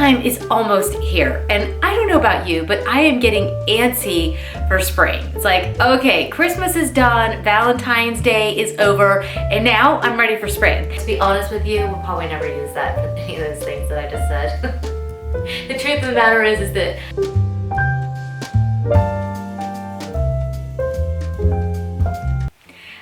Springtime is almost here, and I don't know about you, but I am getting antsy for spring. It's like, okay, Christmas is done, Valentine's Day is over, and now I'm ready for spring. To be honest with you, we'll probably never use that for any of those things that I just said. The truth of the matter is that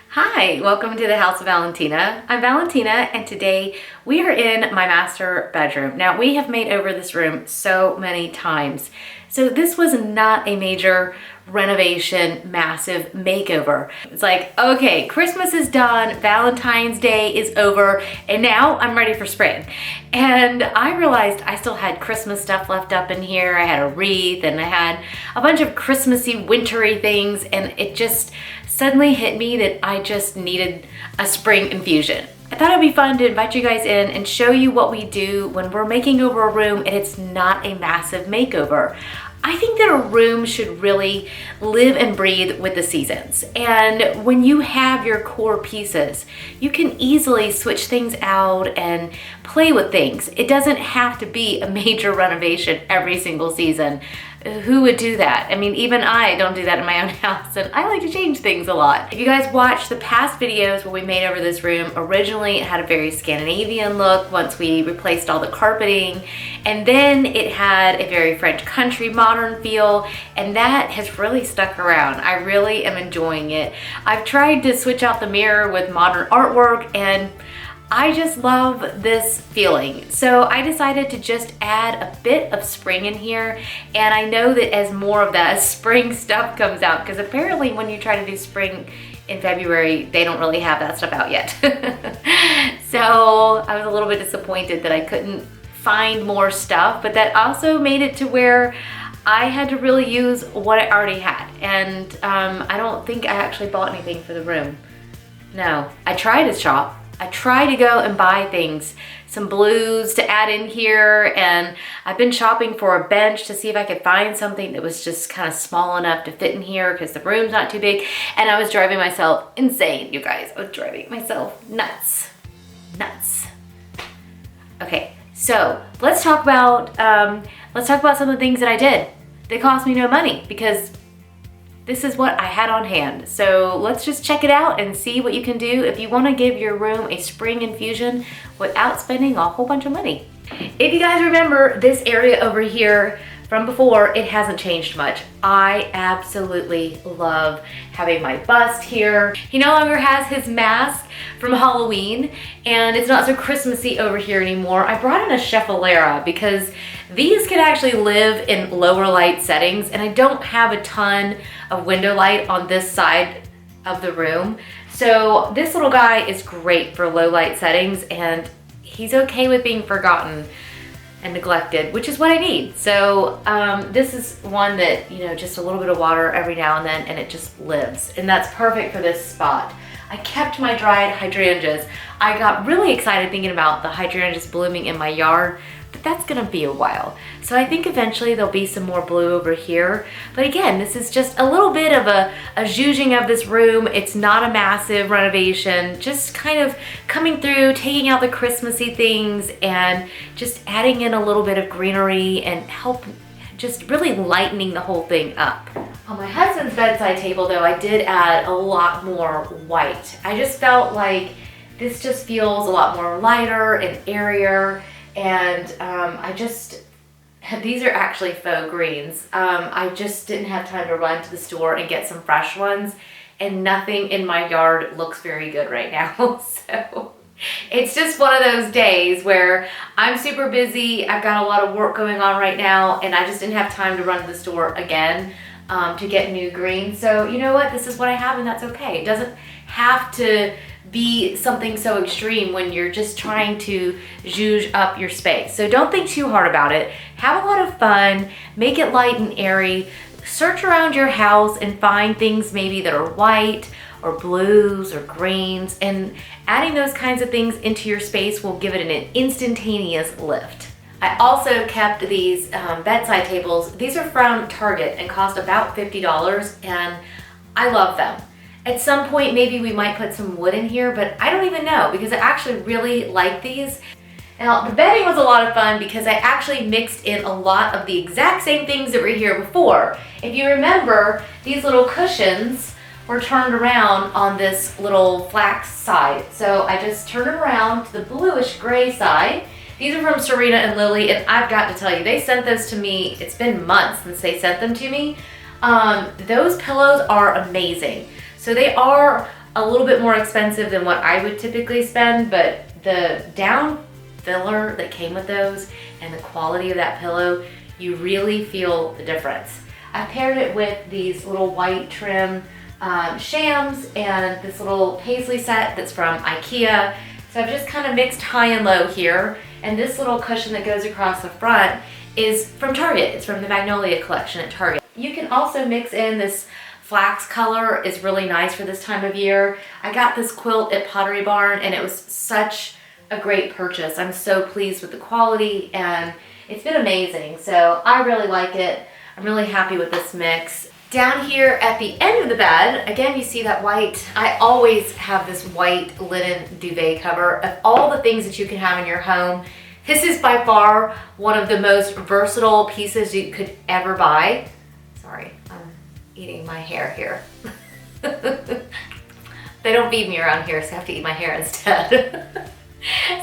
Hi, welcome to the House of Valentina. I'm Valentina, and today we are in my master bedroom. Now, we have made over this room so many times. So this was not a major renovation, massive makeover. It's like, okay, Christmas is done, Valentine's Day is over, and now I'm ready for spring. And I realized I still had Christmas stuff left up in here. I had a wreath and I had a bunch of Christmassy, wintry things, and it just suddenly hit me that I just needed a spring infusion. I thought it'd be fun to invite you guys in and show you what we do when we're making over a room and it's not a massive makeover. I think that a room should really live and breathe with the seasons. And when you have your core pieces, you can easily switch things out and play with things. It doesn't have to be a major renovation every single season. Who would do that? I mean, even I don't do that in my own house, and I like to change things a lot. If you guys watched the past videos where we made over this room, originally it had a very Scandinavian look once we replaced all the carpeting, and then it had a very French country modern feel, and that has really stuck around. I really am enjoying it. I've tried to switch out the mirror with modern artwork, and I just love this feeling. So I decided to just add a bit of spring in here, and I know that as more of that spring stuff comes out, because apparently when you try to do spring in February, they don't really have that stuff out yet. So I was a little bit disappointed that I couldn't find more stuff, but that also made it to where I had to really use what I already had. And I don't think I actually bought anything for the room. No, I tried to shop. I try to go and buy things, some blues to add in here, and I've been shopping for a bench to see if I could find something that was just kind of small enough to fit in here because the room's not too big, and I was driving myself insane, you guys. I was driving myself nuts. Okay, so let's talk about some of the things that I did. They cost me no money because this is what I had on hand. So let's just check it out and see what you can do if you want to give your room a spring infusion without spending a whole bunch of money. If you guys remember this area over here from before, it hasn't changed much. I absolutely love having my bust here. He no longer has his mask from Halloween, and it's not so Christmassy over here anymore. I brought in a chefalera because these can actually live in lower light settings, and I don't have a ton of window light on this side of the room. So this little guy is great for low light settings, and he's okay with being forgotten and neglected, which is what I need. So this is one that, you know, just a little bit of water every now and then and it just lives. And that's perfect for this spot. I kept my dried hydrangeas. I got really excited thinking about the hydrangeas blooming in my yard, but that's gonna be a while. So I think eventually there'll be some more blue over here. But again, this is just a little bit of a zhuzhing of this room. It's not a massive renovation, just kind of coming through, taking out the Christmassy things and just adding in a little bit of greenery and just really lightening the whole thing up. On my husband's bedside table though, I did add a lot more white. I just felt like this just feels a lot more lighter and airier. And these are actually faux greens. I just didn't have time to run to the store and get some fresh ones, and nothing in my yard looks very good right now. So it's just one of those days where I'm super busy. I've got a lot of work going on right now, and I just didn't have time to run to the store again to get new greens. So you know what? This is what I have, and that's okay. It doesn't have to be something so extreme when you're just trying to zhuzh up your space. So don't think too hard about it. Have a lot of fun, make it light and airy, search around your house and find things maybe that are white or blues or greens, and adding those kinds of things into your space will give it an instantaneous lift. I also kept these bedside tables. These are from Target and cost about $50, and I love them. At some point, maybe we might put some wood in here, but I don't even know because I actually really like these. Now, the bedding was a lot of fun because I actually mixed in a lot of the exact same things that were here before. If you remember, these little cushions were turned around on this little flax side. So I just turned it around to the bluish gray side. These are from Serena and Lily, and I've got to tell you, they sent those to me. It's been months since they sent them to me. Those pillows are amazing. So they are a little bit more expensive than what I would typically spend, but the down filler that came with those and the quality of that pillow, you really feel the difference. I paired it with these little white trim shams and this little paisley set that's from IKEA. So I've just kind of mixed high and low here. And this little cushion that goes across the front is from Target. It's from the Magnolia collection at Target. You can also mix in this flax color. It's really nice for this time of year. I got this quilt at Pottery Barn and it was such a great purchase. I'm so pleased with the quality and it's been amazing. So I really like it. I'm really happy with this mix. Down here at the end of the bed, again, you see that white. I always have this white linen duvet cover. Of all the things that you can have in your home, this is by far one of the most versatile pieces you could ever buy. Sorry, I'm eating my hair here. They don't feed me around here, so I have to eat my hair instead.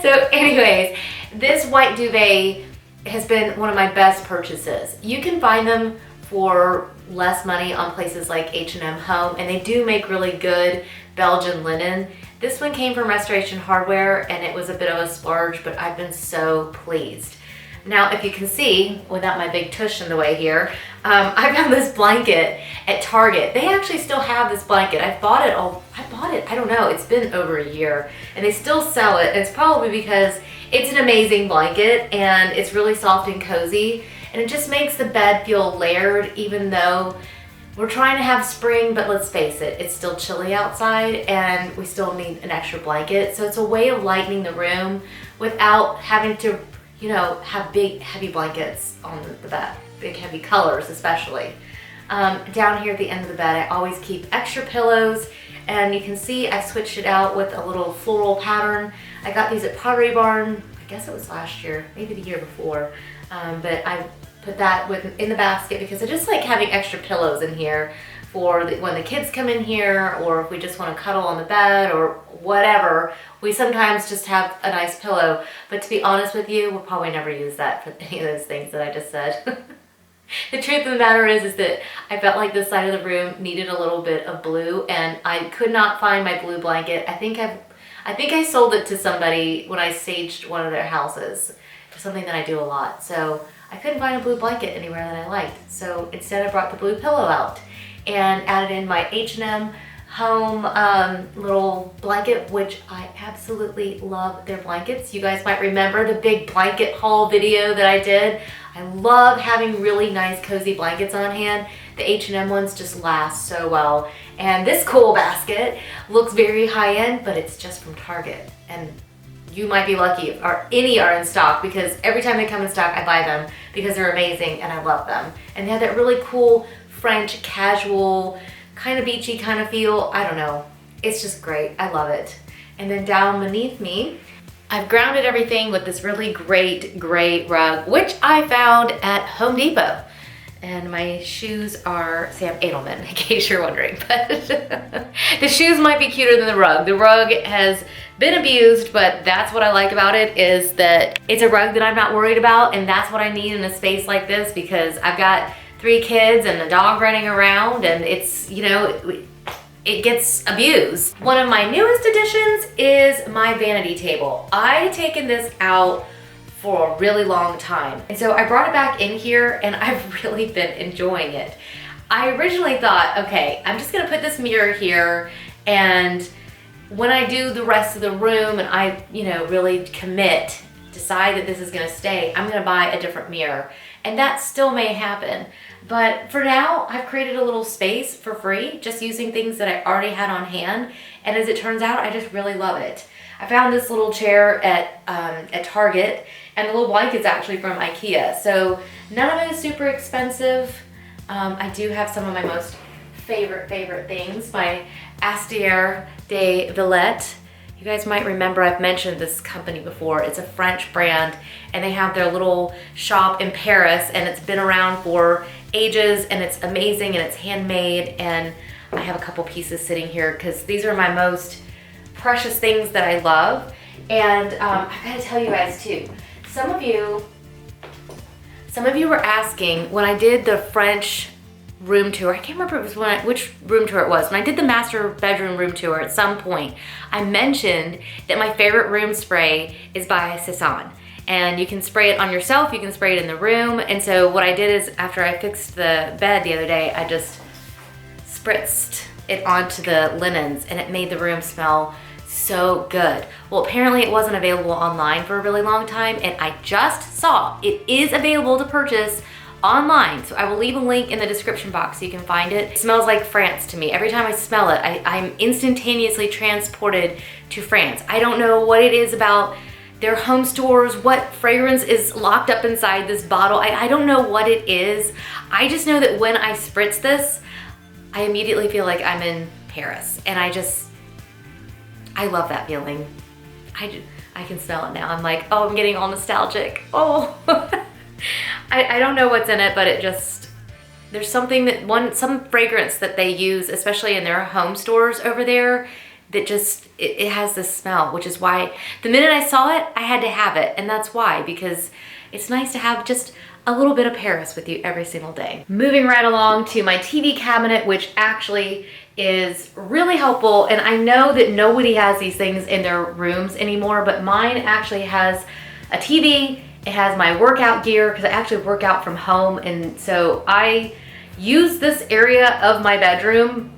So anyways, this white duvet has been one of my best purchases. You can find them for less money on places like H&M Home, and they do make really good Belgian linen. This one came from Restoration Hardware and it was a bit of a splurge, but I've been so pleased. Now, if you can see, without my big tush in the way here, I found this blanket at Target. They actually still have this blanket. I bought it, I don't know, it's been over a year, and they still sell it. It's probably because it's an amazing blanket, and it's really soft and cozy, and it just makes the bed feel layered, even though we're trying to have spring, but let's face it, it's still chilly outside, and we still need an extra blanket. So it's a way of lightening the room without having to, you know, have big heavy blankets on the bed, big heavy colors especially. Down here at the end of the bed, I always keep extra pillows, and you can see I switched it out with a little floral pattern. I got these at Pottery Barn, I guess it was last year, maybe the year before, but I put that in the basket because I just like having extra pillows in here for when the kids come in here, or if we just want to cuddle on the bed or whatever. We sometimes just have a nice pillow, but to be honest with you, we'll probably never use that for any of those things that I just said. The truth of the matter is that I felt like this side of the room needed a little bit of blue, and I could not find my blue blanket. I think I sold it to somebody when I staged one of their houses. It's something that I do a lot, so I couldn't find a blue blanket anywhere that I liked. So instead I brought the blue pillow out and added in my H&M Home little blanket, which I absolutely love their blankets. You guys might remember the big blanket haul video that I did. I love having really nice cozy blankets on hand. The H&M ones just last so well. And this cool basket looks very high end, but it's just from Target. And you might be lucky if any are in stock, because every time they come in stock, I buy them because they're amazing and I love them. And they have that really cool French casual, kind of beachy kind of feel. I don't know. It's just great. I love it. And then down beneath me, I've grounded everything with this really great gray rug, which I found at Home Depot. And my shoes are Sam Edelman, in case you're wondering. But the shoes might be cuter than the rug. The rug has been abused, but that's what I like about it, is that it's a rug that I'm not worried about, and that's what I need in a space like this, because I've got 3 kids and a dog running around, and it's, you know, it gets abused. One of my newest additions is my vanity table. I've taken this out for a really long time, and so I brought it back in here, and I've really been enjoying it. I originally thought, okay, I'm just gonna put this mirror here, and when I do the rest of the room and I, you know, really commit, decide that this is gonna stay, I'm gonna buy a different mirror. And that still may happen. But for now, I've created a little space for free, just using things that I already had on hand. And as it turns out, I just really love it. I found this little chair at Target, and the little blanket's actually from IKEA. So none of it is super expensive. I do have some of my most favorite things. My Astier de Villette. You guys might remember I've mentioned this company before. It's a French brand and they have their little shop in Paris and it's been around for ages and it's amazing and it's handmade, and I have a couple pieces sitting here because these are my most precious things that I love. And I gotta tell you guys too, some of you were asking when I did the French room tour. I can't remember which room tour it was. When I did the master bedroom room tour at some point, I mentioned that my favorite room spray is by Cezanne. And you can spray it on yourself, you can spray it in the room. And so what I did is after I fixed the bed the other day, I just spritzed it onto the linens and it made the room smell so good. Well, apparently it wasn't available online for a really long time, and I just saw it is available to purchase online. So I will leave a link in the description box so you can find it. It smells like France to me. Every time I smell it, I'm instantaneously transported to France. I don't know what it is about their home stores, what fragrance is locked up inside this bottle. I don't know what it is. I just know that when I spritz this, I immediately feel like I'm in Paris, and I love that feeling. I can smell it now. I'm like, oh, I'm getting all nostalgic. Oh, I don't know what's in it, but there's something some fragrance that they use, especially in their home stores over there, that it has this smell, which is why the minute I saw it, I had to have it. And that's why, because it's nice to have just a little bit of Paris with you every single day. Moving right along to my TV cabinet, which actually is really helpful. And I know that nobody has these things in their rooms anymore, but mine actually has a TV. It has my workout gear because I actually work out from home. And so I use this area of my bedroom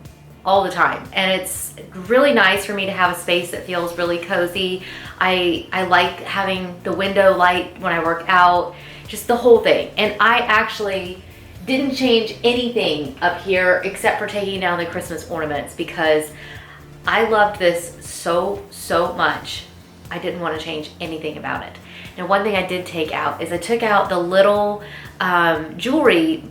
all the time. And it's really nice for me to have a space that feels really cozy. I like having the window light when I work out, just the whole thing. And I actually didn't change anything up here except for taking down the Christmas ornaments because I loved this so much. I didn't want to change anything about it. Now, one thing I did take out is I took out the little jewelry.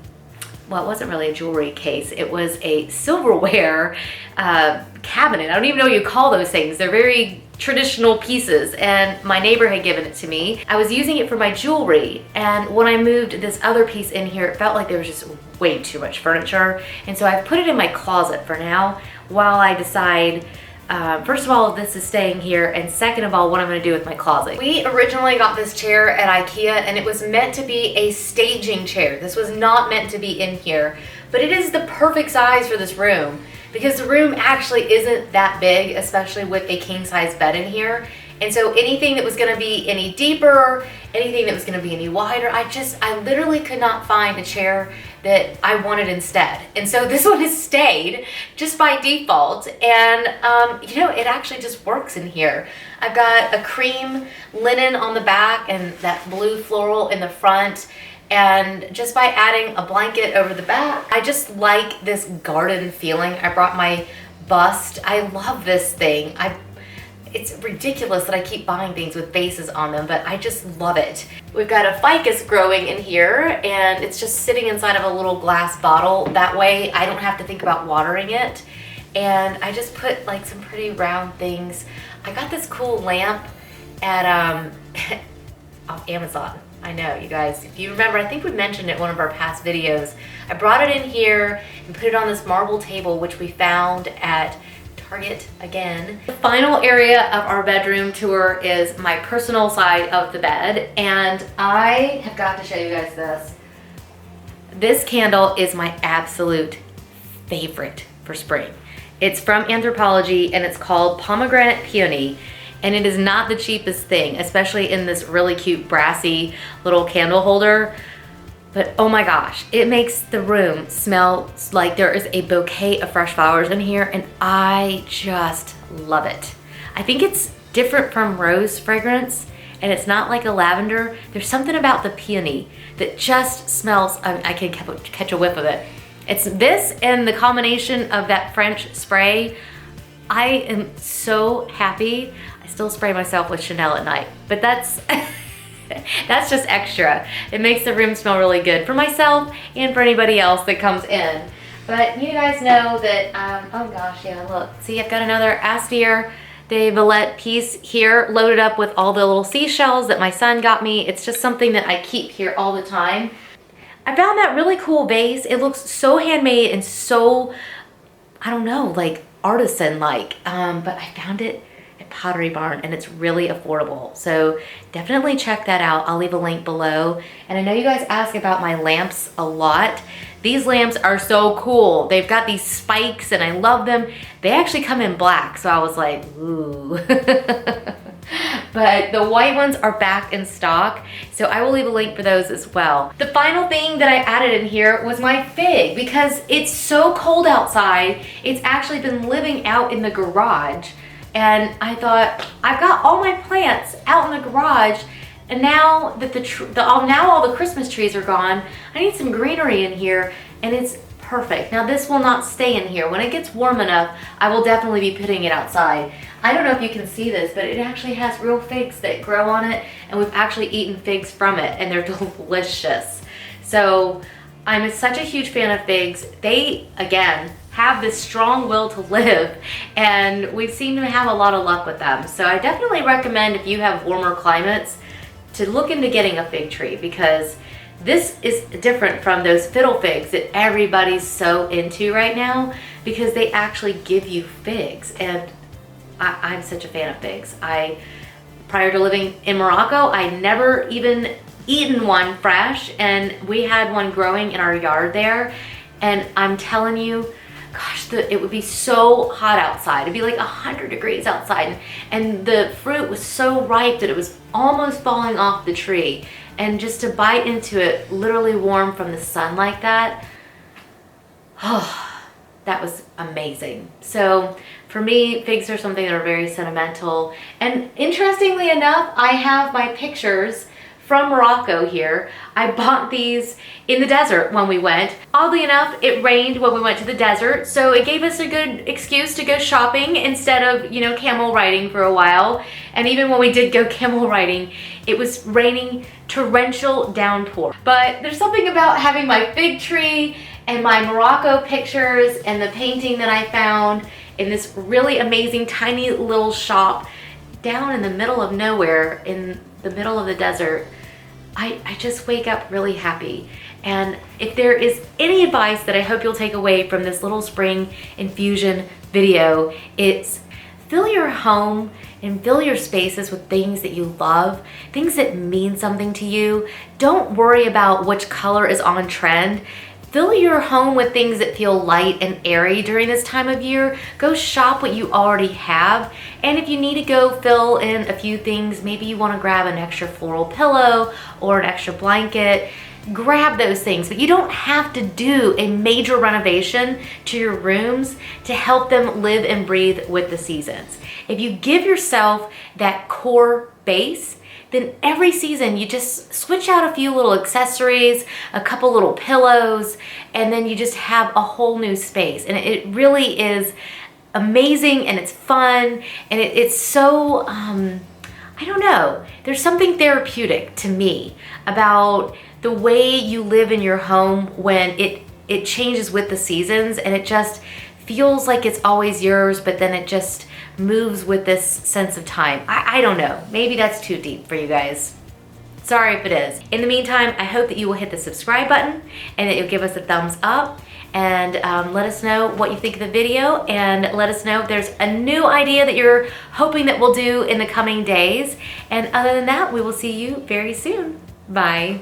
Well, it wasn't really a jewelry case. It was a silverware cabinet. I don't even know what you call those things. They're very traditional pieces, and my neighbor had given it to me. I was using it for my jewelry, and when I moved this other piece in here, it felt like there was just way too much furniture, and so I've put it in my closet for now while I decide first of all, this is staying here, and second of all, what I'm going to do with my closet. We originally got this chair at IKEA, and it was meant to be a staging chair. This was not meant to be in here, but it is the perfect size for this room because the room actually isn't that big, especially with a king-size bed in here. And so anything that was going to be any deeper, anything that was going to be any wider, I literally could not find a chair that I wanted instead. And so this one has stayed just by default. And you know, it actually just works in here. I've got a cream linen on the back and that blue floral in the front. And just by adding a blanket over the back, I just like this garden feeling. I brought my bust. I love this thing. It's ridiculous that I keep buying things with bases on them, but I just love it. We've got a ficus growing in here, and it's just sitting inside of a little glass bottle. That way I don't have to think about watering it. And I just put like some pretty round things. I got this cool lamp at off Amazon. I know, you guys, if you remember, I think we mentioned it in one of our past videos. I brought it in here and put it on this marble table, which we found at Target again. The final area of our bedroom tour is my personal side of the bed, and I have got to show you guys this. This candle is my absolute favorite for spring. It's from Anthropologie, and it's called Pomegranate Peony, and it is not the cheapest thing, especially in this really cute brassy little candle holder. But oh my gosh, it makes the room smell like there is a bouquet of fresh flowers in here, and I just love it. I think it's different from rose fragrance, and it's not like a lavender. There's something about the peony that just smells, I can catch a whiff of it. It's this and the combination of that French spray. I am so happy. I still spray myself with Chanel at night, but that's that's just extra. It makes the room smell really good for myself and for anybody else that comes in. But you guys know that, oh gosh, yeah, look. See, I've got another Astaire the Valette piece here loaded up with all the little seashells that my son got me. It's just something that I keep here all the time. I found that really cool vase. It looks so handmade and so, I don't know, like artisan-like, but I found it at Pottery Barn and it's really affordable. So definitely check that out. I'll leave a link below. And I know you guys ask about my lamps a lot. These lamps are so cool. They've got these spikes and I love them. They actually come in black, so I was like, ooh. But the white ones are back in stock, so I will leave a link for those as well. The final thing that I added in here was my fig, because it's so cold outside. It's actually been living out in the garage, and I thought, I've got all my plants out in the garage, and now that now all the Christmas trees are gone, I need some greenery in here, and it's perfect. Now this will not stay in here. When it gets warm enough, I will definitely be putting it outside. I don't know if you can see this, but it actually has real figs that grow on it, and we've actually eaten figs from it, and they're delicious. So I'm such a huge fan of figs. They, again, have this strong will to live, and we've seen them have a lot of luck with them. So I definitely recommend, if you have warmer climates, to look into getting a fig tree, because this is different from those fiddle figs that everybody's so into right now, because they actually give you figs, and I'm such a fan of figs. Prior to living in Morocco, I never even eaten one fresh, and we had one growing in our yard there, and I'm telling you, gosh, it would be so hot outside. It'd be like 100 degrees outside, and the fruit was so ripe that it was almost falling off the tree, and just to bite into it, literally warm from the sun like that, oh, that was amazing. So for me, figs are something that are very sentimental. And interestingly enough, I have my pictures from Morocco here. I bought these in the desert when we went. Oddly enough, it rained when we went to the desert, so it gave us a good excuse to go shopping instead of, you know, camel riding for a while. And even when we did go camel riding, it was raining torrential downpour. But there's something about having my fig tree and my Morocco pictures and the painting that I found in this really amazing tiny little shop down in the middle of nowhere in the middle of the desert. I just wake up really happy. And if there is any advice that I hope you'll take away from this little spring infusion video, it's fill your home and fill your spaces with things that you love, things that mean something to you. Don't worry about which color is on trend. Fill your home with things that feel light and airy during this time of year. Go shop what you already have. And if you need to go fill in a few things, maybe you want to grab an extra floral pillow or an extra blanket, grab those things. But you don't have to do a major renovation to your rooms to help them live and breathe with the seasons. If you give yourself that core base, then every season you just switch out a few little accessories, a couple little pillows, and then you just have a whole new space. And it really is amazing, and it's fun, and it's so, I don't know, there's something therapeutic to me about the way you live in your home when it changes with the seasons, and it just feels like it's always yours, but then it just moves with this sense of time. I don't know, maybe that's too deep for you guys. Sorry if it is. In the meantime, I hope that you will hit the subscribe button and that you'll give us a thumbs up, and let us know what you think of the video, and let us know if there's a new idea that you're hoping that we'll do in the coming days. And other than that, we will see you very soon. Bye.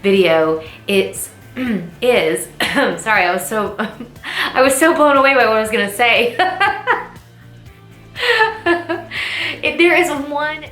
Video is sorry, I was so blown away by what I was gonna say. If there is one